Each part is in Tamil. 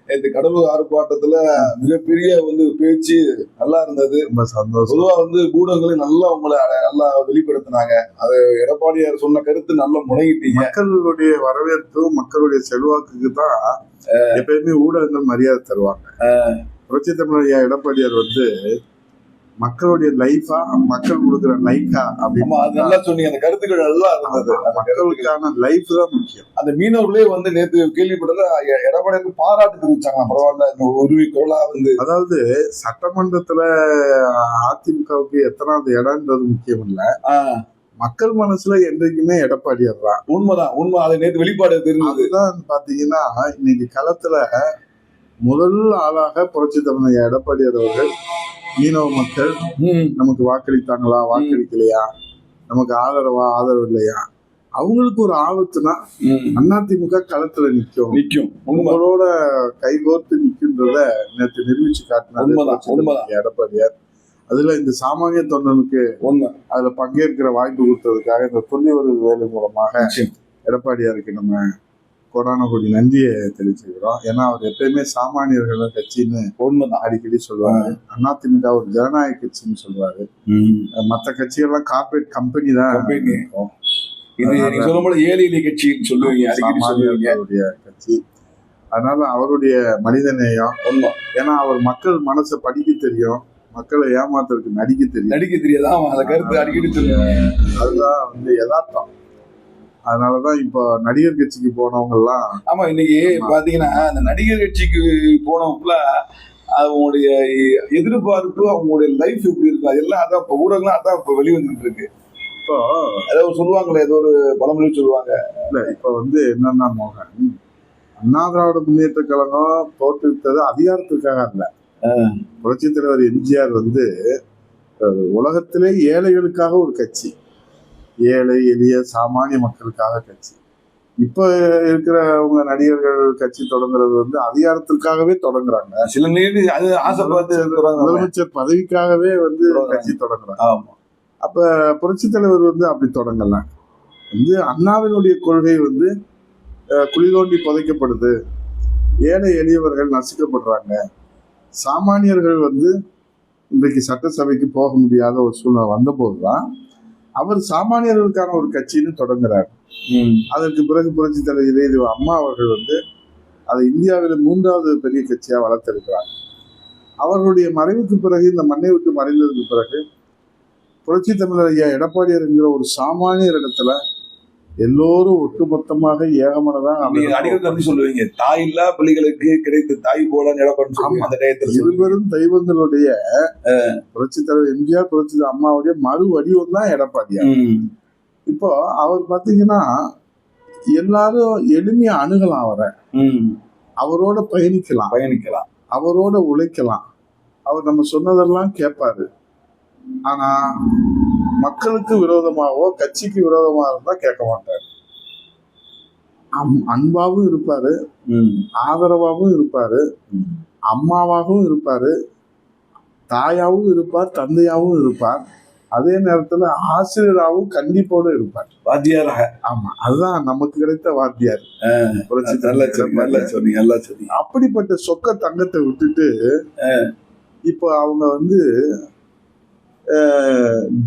நேற்று கடலூர் ஆர்ப்பாட்டத்துல மிகப்பெரிய பேச்சு நல்லா இருந்தது. ரொம்ப சந்தோஷம். பொதுவா ஊடகங்களை நல்லா உங்களை நல்லா வெளிப்படுத்தினாங்க. அது எடப்பாடியார் சொன்ன கருத்து நல்லா முனையிட்டீங்க. மக்களுடைய வரவேற்பு, மக்களுடைய செல்வாக்குக்கு தான் எப்பயுமே ஊடகங்கள் மரியாதை தருவாங்க. புரட்சி தமிழர் எடப்பாடியார் மக்களுடைய லைஃபா, மக்கள் கொடுக்குற லைக்கா அப்படின்னு நல்லா சொன்னீங்க. அந்த கருத்துக்கள் நல்லா இருந்தது. மக்களுக்கான லைஃப் தான் முக்கியம். அந்த மீனவர்களே நேற்று கேள்விப்பட்டது எடப்பாடியாருக்கு பாராட்டு தெரிவிச்சாங்க. பரவாயில்ல, இந்த உரிமை குரலா அதாவது சட்டமன்றத்துல அதிமுகவுக்கு எத்தனாவது இடம்ன்றது முக்கியம் இல்ல, மக்கள் மனசுல என்றைக்குமே எடப்பாடியார் தான். உண்மைதான், உண்மை. அது நேற்று வெளிப்பாடு தெரிஞ்சதுதான். பாத்தீங்கன்னா இன்னைக்கு களத்துல முதல் ஆளாக புரட்சி தமிழர் எடப்பாடியார் அவர்கள் மீனவ மக்கள் நமக்கு வாக்களித்தாங்களா, வாக்களிக்கலையா, நமக்கு ஆதரவு இல்லையா, அவங்களுக்கு ஒரு ஆபத்துனா அதிமுக களத்துல நிக்கும், உங்களோட கைகோர்த்து நிக்கின்றத நேற்று நிரூபிச்சு காட்டினார் எடப்பாடியார். அதுல இந்த சாமானிய தொண்டனுக்கு அதுல பங்கேற்கிற வாய்ப்பு கொடுத்ததுக்காக இந்த தொழில் வேலை மூலமாக எடப்பாடியாருக்கு நம்ம கொரோனா கோடி நன்றியை தெரிவிச்சுக்கிறோம். ஏன்னா அவர் எப்பயுமே சாமானியர்கள் கட்சின்னு அடிக்கடி சொல்லுவாரு. அதிமுக ஒரு ஜனநாயக கட்சின்னு சொல்லுவாரு. மற்ற கட்சிகள்லாம் கார்பரேட் கம்பெனி தான். ஏழை எளிய கட்சின்னு சொல்லுவீங்க, கட்சி. அதனால அவருடைய மனிதநேயம், ஏன்னா அவர் மக்கள் மனசை படிக்க தெரியும், மக்களை ஏமாத்துறதுக்கு நடிக்க தெரியாதான் அந்த கருத்து அடிக்கடி சொல்லுவாங்க. அதுதான் யதார்த்தம். அதனாலதான் இப்போ நடிகர் கட்சிக்கு போனவங்க எல்லாம் இன்னைக்கு பாத்தீங்கன்னா அந்த நடிகர் கட்சிக்கு போனவங்கள அவங்களுடைய எதிர்பார்ப்பு, அவங்களுடைய லைஃப் எப்படி இருக்கு, அதெல்லாம் அதான் இப்ப ஊடகங்களும் அதான் இப்ப வெளிவந்துட்டு இருக்கு. இப்போ ஏதாவது சொல்லுவாங்களே, ஏதோ ஒரு பழமொழி சொல்லுவாங்க. இல்ல இப்ப என்னன்னா மோகன், அண்ணா திராவிட முன்னேற்ற கழகம் தோற்றுவித்தது அதிகாரத்துக்காக அல்ல. புரட்சி தலைவர் எம்ஜிஆர் உலகத்திலே ஏழைகளுக்காக ஒரு கட்சி, ஏழை எளிய சாமானிய மக்களுக்காக கட்சி. இப்ப இருக்கிறவங்க நடிகர்கள் கட்சி தொடங்குறது அதிகாரத்திற்காகவே தொடங்குறாங்க. சில அது ஆசைப்பட்டு முதலமைச்சர் பதவிக்காகவே கட்சி தொடங்குறாங்க. அப்ப புரட்சி தலைவர் அப்படி தொடங்கலாம். அண்ணாவினுடைய கொள்கை குழி தோண்டி புதைக்கப்படுது, ஏழை எளியவர்கள் நசுக்கப்படுறாங்க, சாமானியர்கள் இன்றைக்கு சட்டசபைக்கு போக முடியாத ஒரு சூழ்நிலை வந்த போதுதான் அவர் சாமானியர்களுக்கான ஒரு கட்சின்னு தொடங்குறாரு. அதற்கு பிறகு புரட்சி தலைவர் அம்மா அவர்கள் அதை இந்தியாவில் 3வது பெரிய கட்சியா வளர்த்திருக்கிறார். அவர்களுடைய மறைவுக்கு பிறகு, இந்த மண்ணை விட்டு மறைந்ததுக்கு பிறகு, புரட்சி தமிழர் ஐயா எடப்பாடியார் என்கிற ஒரு சாமானியர் இடத்துல எல்லோரும் ஒட்டுமொத்தமாக ஏகமனதான் அடிக்கடி சொல்லுவீங்க, தாய் இல்லா பிள்ளைகளுக்கு கிடைத்த தாய் போல இருவரும் தெய்வங்களுடைய புரட்சி தலைவர் எம்ஜிஆர், புரட்சி அம்மாவுடைய மறு வடிவம் தான் எடப்பாடியார். இப்போ அவர் பாத்தீங்கன்னா எல்லாரும் எளிமையா அணுகலாம், அவரோட பயணிக்கலாம், அவரோட உழைக்கலாம், அவர் நம்ம சொன்னதெல்லாம் கேட்பாரு. ஆனா மக்களுக்கு விரோதமாவோ கட்சிக்கு விரோதமாக இருந்தா கேட்க மாட்டாரு. அன்பாவும் இருப்பாரு, ஆதரவாகவும் இருப்பாரு, அம்மாவாகவும் இருப்பாரு, தாயாவும் இருப்பார், தந்தையாவும் இருப்பார், அதே நேரத்துல ஆசிரியராகவும் கண்டிப்போடு இருப்பார், வாத்தியாராக. ஆமா, அதுதான் நமக்கு கிடைத்த வாத்தியார். அப்படிப்பட்ட சொக்க தங்கத்தை விட்டுட்டு இப்போ அவங்க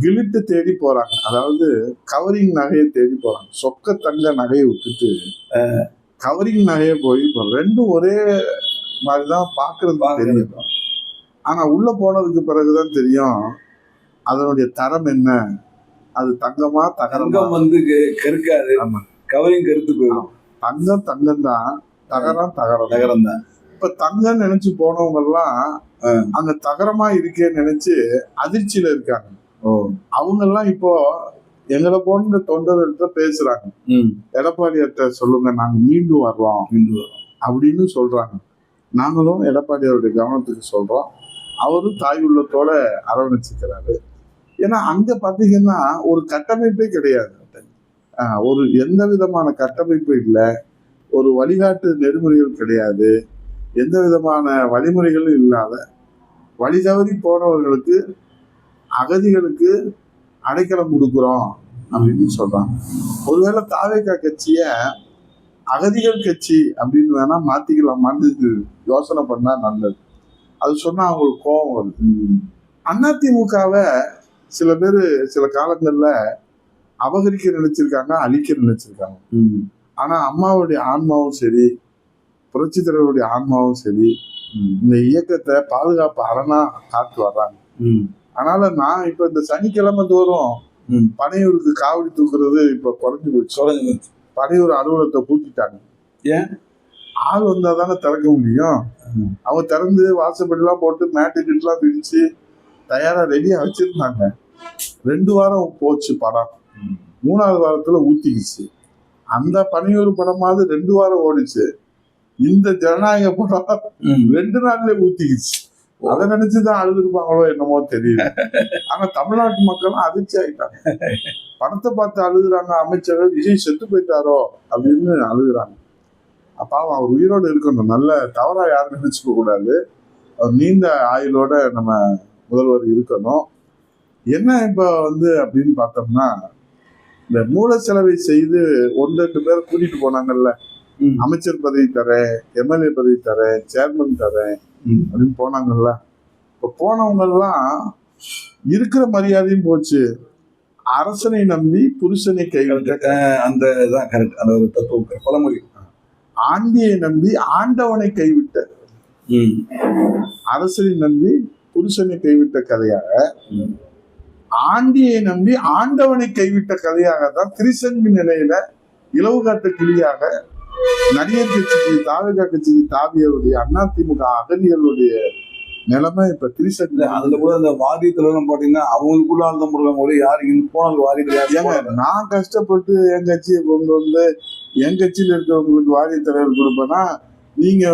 கிலிட்டு தேடி போறாங்க. அதாவது கவரிங் நகையை தேடி போறாங்க. சொக்க தங்க நகையை விட்டுட்டு கவரிங் நகையை போய் ரெண்டும் ஒரே மாதிரிதான் பாக்குறது தெரியும். ஆனா உள்ள போனதுக்கு பிறகுதான் தெரியும் அதனுடைய தரம் என்ன. அது தங்கமா தகரம் கருக்காது. ஆமா, கவரிங் கருத்து போயிடும். தங்கம் தான், தகரம் தான். இப்ப தங்கம் நினைச்சு போனவங்க எல்லாம் அங்க தகரமா இருக்கேன்னு நினைச்சு அதிர்ச்சியில இருக்காங்க. அவங்க எல்லாம் இப்போ எங்களை போன்ற தொண்டர்கிட்ட பேசுறாங்க, எடப்பாடியார்ட்ட சொல்லுங்க, நாங்க மீண்டும் வர்றோம் அப்படின்னு சொல்றாங்க. நாங்களும் எடப்பாடியாருடைய கவனத்துக்கு சொல்றோம். அவரும் தாய் உள்ளத்தோட அரவணைச்சுக்கிறாரு. ஏன்னா அங்க பாத்தீங்கன்னா ஒரு கட்டமைப்பே கிடையாது, ஒரு எந்த விதமான கட்டமைப்பு இல்லை, ஒரு வழிகாட்டு நெறிமுறைகள் கிடையாது, எந்த விதமான வழிமுறைகளும் இல்லாத வழி தவறி போனவர்களுக்கு, அகதிகளுக்கு அடைக்கலம் கொடுக்குறோம் அப்படின்னு சொல்றாங்க. ஒருவேளை தாவேகா கட்சிய அகதிகள் கட்சி அப்படின்னு வேணா மாத்திக்கலாமான்னு யோசனை பண்ணா நல்லது. அது சொன்னா அவங்களுக்கு கோபம் வருது. அதிமுகவை சில பேர் சில காலங்கள்ல அபகரிக்க நினைச்சிருக்காங்க, அழிக்க நினைச்சிருக்காங்க. ஆனா அம்மாவுடைய ஆன்மாவும் சரி, புரட்சி தலைவருடைய ஆன்மாவும் சரி, இந்த இயக்கத்தை பாதுகாப்பு அரணா காத்து வர்றாங்க. அதனால நான் இப்ப இந்த சனிக்கிழமை தோறும் பனையூருக்கு காவடி தூக்குறது இப்ப குறைஞ்சு போச்சு. பனையூர் அலுவலகத்தை பூட்டிட்டாங்க. ஏன்? ஆள் வந்தா தானே திறக்க முடியும். அவங்க திறந்து வாசப்படிலாம் போட்டு மேட்டு கிட்டலாம் பிரிச்சு தயாரா ரெடியா வச்சிருந்தாங்க. 2 வாரம் போச்சு படம். 3வது வாரத்துல ஊத்திக்கிச்சு. அந்த பனையூர் படமாவது 2 வாரம் ஓடிச்சு. இந்த ஜனநாயக படம் 2 நாள்லயே ஊத்திக்கிச்சு. அதை நினைச்சுதான் அழுதுருப்பாங்களோ என்னமோ தெரியல. ஆனா தமிழ்நாட்டு மக்களும் அதிர்ச்சி ஆயிட்டாங்க. படத்தை பார்த்து அழுகுறாங்க. அமைச்சர்கள் விஜய் செத்து போயிட்டாரோ அப்படின்னு அழுகுறாங்க. அப்ப அவர் உயிரோடு இருக்கணும். நல்ல தவறா யாரும் நினைச்சுக்க கூடாது. அவர் நீண்ட ஆயுளோட நம்ம முதல்வர் இருக்கணும். என்ன இப்ப அப்படின்னு பார்த்தோம்னா, இந்த மூல செலவை செய்து 1-2 பேரை கூட்டிட்டு போனாங்கல்ல, அமைச்சர் பதவி தரேன், எம்எல்ஏ பதவி தரேன், சேர்மன் தரேன் அப்படின்னு போனாங்கல்ல. இப்ப போனவங்க எல்லாம் இருக்கிற மரியாதையும் போச்சு. அரசனை நம்பி புருஷனை கைவிட்ட அந்த இதான் கரெக்ட். அந்த ஒரு தத்துவம் பழமொழி. ஆண்டியை நம்பி ஆண்டவனை கைவிட்ட, அரசனை நம்பி புருஷனை கைவிட்ட கதையாக, ஆண்டியை நம்பி ஆண்டவனை கைவிட்ட கதையாகத்தான் திரிசங்கு நிலையில இலவு காத்த கிளியாக நடிகர் கட்சிக்கு தாவேகா கட்சிக்கு தாவியருடைய அதிமுக அகதிகளுடைய நிலைமை இப்ப திரிசங்கு. அதுல கூட அந்த வாரியத்துல எல்லாம் பாத்தீங்கன்னா அவங்களுக்குள்ள ஆழ்ந்த முறையில யாரு போனாலும் வாரியத்துல நான் கஷ்டப்பட்டு என் கட்சியை கொண்டு வந்து என் கட்சியில இருக்கிறவங்களுக்கு வாரிய தலைவர் கொடுப்பேன்னா, நீங்க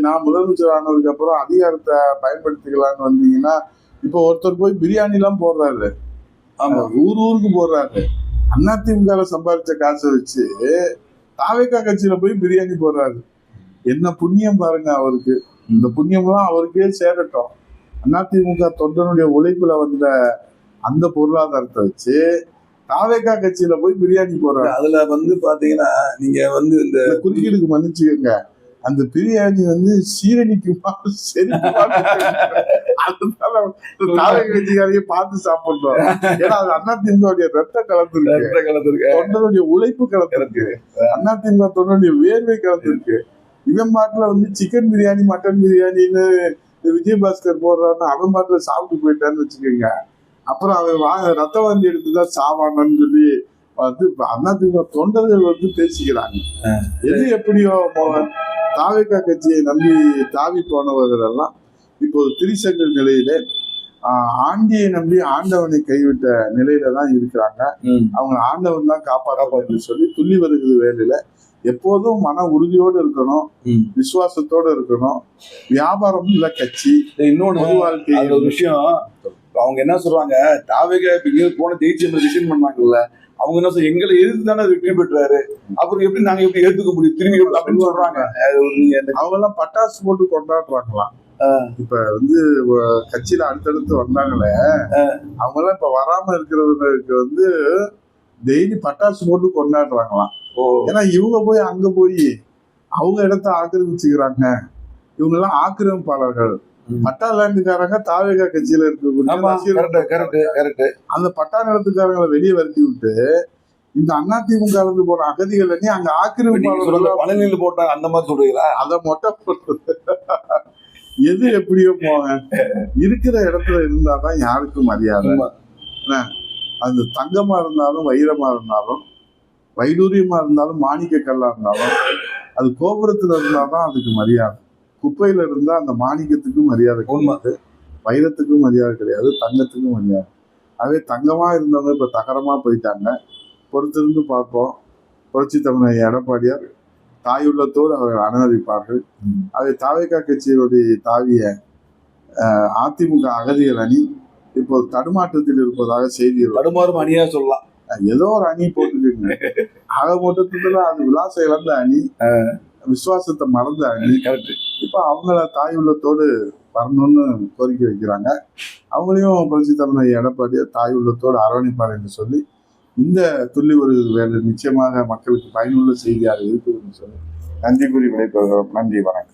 நான் முதலமைச்சர் ஆனதுக்கு அப்புறம் அதிகாரத்தை பயன்படுத்திக்கலான்னு வந்தீங்கன்னா, இப்ப ஒருத்தர் போய் பிரியாணி எல்லாம் போடுறாரு. ஆமா, ஊருக்கு போடுறாரு. அதிமுக சம்பாதிச்ச காசை வச்சு தாவேகா கட்சியில போய் பிரியாணி போடுறாரு. என்ன புண்ணியம் பாருங்க அவருக்கு. இந்த புண்ணியம்லாம் அவருக்கே சேரட்டும். அதிமுக தொண்டனுடைய உழைப்புல வந்த அந்த பொருளாதாரத்தை வச்சு தாவேகா கட்சியில போய் பிரியாணி போடுறாரு. அதுல பாத்தீங்கன்னா நீங்க இந்த குறுக்கீடுக்கு மன்னிச்சுக்கோங்க, அந்த பிரியாணி சீரணிக்குமா கட்சிக்காரையே பார்த்து சாப்பிடுறோம். ஏன்னா அது அதிமுக ரத்த கலந்துருக்கு, தொண்டனுடைய உழைப்பு கலந்துருக்கு, அதிமுக தொண்டனுடைய வேர்வை கலந்துருக்கு. இவன் பாட்டுல சிக்கன் பிரியாணி மட்டன் பிரியாணின்னு விஜயபாஸ்கர் போடுறான்னு அவன் பாட்டுல சாப்பிட்டு போயிட்டான்னு வச்சுக்கோங்க. அப்புறம் அவன் ரத்த வாந்தி எடுத்துதான் சாவானன்னு சொல்லி அதிமுக தொண்டர்கள் பேசிக்கிறாங்க. எது எப்படியோ தாவேகா கட்சியை நம்பி தாவி போனவர்கள் எல்லாம் இப்போது திரிசங்க நிலையில ஆண்டியை நம்பி ஆண்டவனை கைவிட்ட நிலையில தான் இருக்கிறாங்க. அவங்க ஆண்டவன் தான் காப்பாற்ற சொல்லி துள்ளி வருகிறது வேலையில. எப்போதும் மன உறுதியோடு இருக்கணும், விசுவாசத்தோடு இருக்கணும். வியாபாரம் இல்ல கட்சி. இன்னொன்னு வாழ்க்கை ஒரு விஷயம் அவங்க என்ன சொல்றாங்க, தாவேகா போன ஜெயிச்சு டிசிஷன் பண்ணாங்கல்ல, அவங்க என்ன சொல்ற எங்களை எதிர்த்து தானே வெற்றி பெற்றாரு, அப்புறம் எப்படி நாங்க எப்படி ஏத்துக்க முடியும் திரும்பி அப்படின்னு சொல்றாங்க. அவங்க எல்லாம் பட்டாசு போட்டு கொண்டாடுறாங்களாம். இப்ப கட்சியில அடுத்தடுத்து வந்தாங்களே, அவங்க எல்லாம் இப்ப வராம இருக்கிறவங்களுக்கு டெய்லி பட்டாசு போட்டு கொண்டாடுறாங்களாம். ஏன்னா இவங்க போய் அங்க போய் அவங்க இடத்த ஆக்கிரமிச்சுக்கிறாங்க. இவங்க எல்லாம் ஆக்கிரமிப்பாளர்கள். பட்டா லேண்டுக்காரங்க தாவேகா கட்சியில இருக்க அந்த பட்டா நிலத்துக்காரங்களை வெளியே வரட்டி விட்டு இந்த அதிமுக இருந்து போன அகதிகள் அங்க ஆக்கிரமிப்பாளர்கள் போட்டாங்க. அந்த மாதிரி சொல்றீங்களா? அதை மொட்டை போட்டு எது எப்படியோ போங்க, இருக்கிற இடத்துல இருந்தாதான் யாருக்கும் மரியாதை. அது தங்கமா இருந்தாலும் வைரமா இருந்தாலும் வைடூரியமா இருந்தாலும் மாணிக்க கல்லா இருந்தாலும் அது கோபுரத்துல இருந்தாதான் அதுக்கு மரியாதை. குப்பையில இருந்தா அந்த மாணிக்கத்துக்கும் மரியாதை கிடையாது, வைரத்துக்கும் மரியாதை கிடையாது, தங்கத்துக்கும் மரியாதை. அதே தங்கமா இருந்தவங்க இப்ப தகரமா போயிட்டாங்க. பொறுத்திருந்து பார்ப்போம். புரட்சி தமிழர் எடப்பாடியார் தாயுள்ளத்தோடு அவர்கள் அனுமதிப்பார்கள். அதை தாவேகா கட்சியினுடைய தாவிய அதிமுக அகதிகள் அணி இப்போது தடுமாற்றத்தில் இருப்பதாக செய்திகள். தடுமாறும் அணியா சொல்லலாம். ஏதோ ஒரு அணி போட்டுருக்குங்க. ஆக மொத்தத்துல அது விலாசம் இழந்த அணி, விசுவாசத்தை மறந்த அணி. இப்ப அவங்கள தாய் உள்ளத்தோடு வரணும்னு கோரிக்கை வைக்கிறாங்க. அவங்களையும் புரட்சி தமிழர் எடப்பாடியார் தாய் உள்ளத்தோடு அரவணைப்பார் என்று சொல்லி இந்த துள்ளி ஒரு வேலை நிச்சயமாக மக்களுக்கு பயனுள்ள செய்தியாக இருக்குதுன்னு சொல்லி நன்றி கூறி விடைபெறுகிறோம். நன்றி, வணக்கம்.